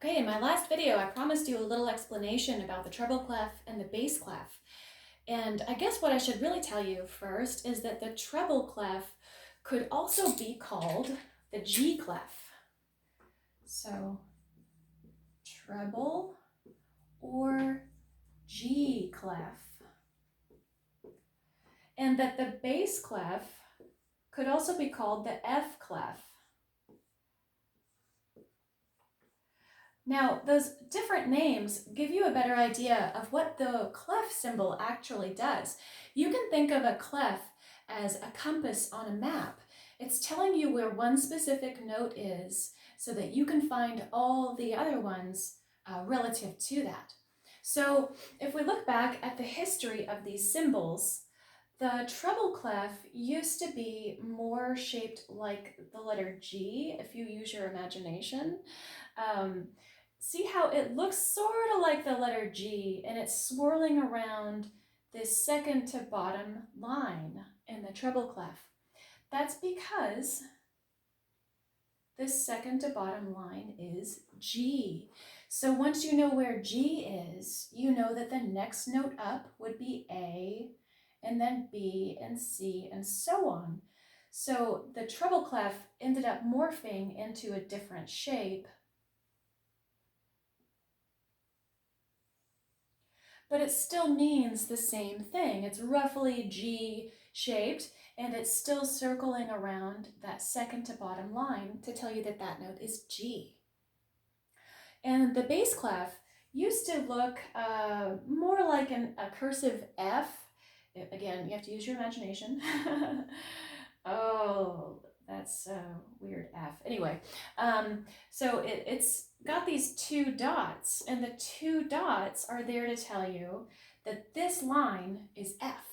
Okay, in my last video, I promised you a little explanation about the treble clef and the bass clef. And I guess what I should really tell you first is that the treble clef could also be called the G clef. So treble or G clef. And that the bass clef could also be called the F clef. Now, those different names give you a better idea of what the clef symbol actually does. You can think of a clef as a compass on a map. It's telling you where one specific note is so that you can find all the other ones relative to that. So if we look back at the history of these symbols, the treble clef used to be more shaped like the letter G, if you use your imagination. See how it looks sort of like the letter G, and it's swirling around this second to bottom line in the treble clef. That's because this second to bottom line is G. So once you know where G is, you know that the next note up would be A, and then B and C and so on. So the treble clef ended up morphing into a different shape, but it still means the same thing. It's roughly G shaped, and it's still circling around that second to bottom line to tell you that that note is G. And the bass clef used to look more like a cursive F. Again, you have to use your imagination. Oh, that's a weird F. Anyway, so it's got these two dots, and the two dots are there to tell you that this line is F.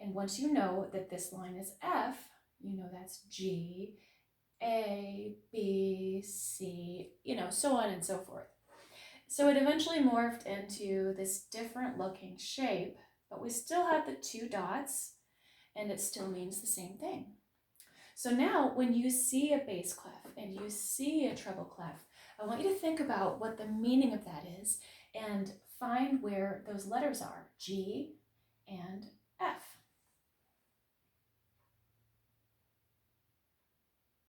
And once you know that this line is F, you know that's G, A, B, C, so on and so forth. So it eventually morphed into this different looking shape, but we still have the two dots, and it still means the same thing. So now when you see a bass clef and you see a treble clef, I want you to think about what the meaning of that is and find where those letters are, G and F.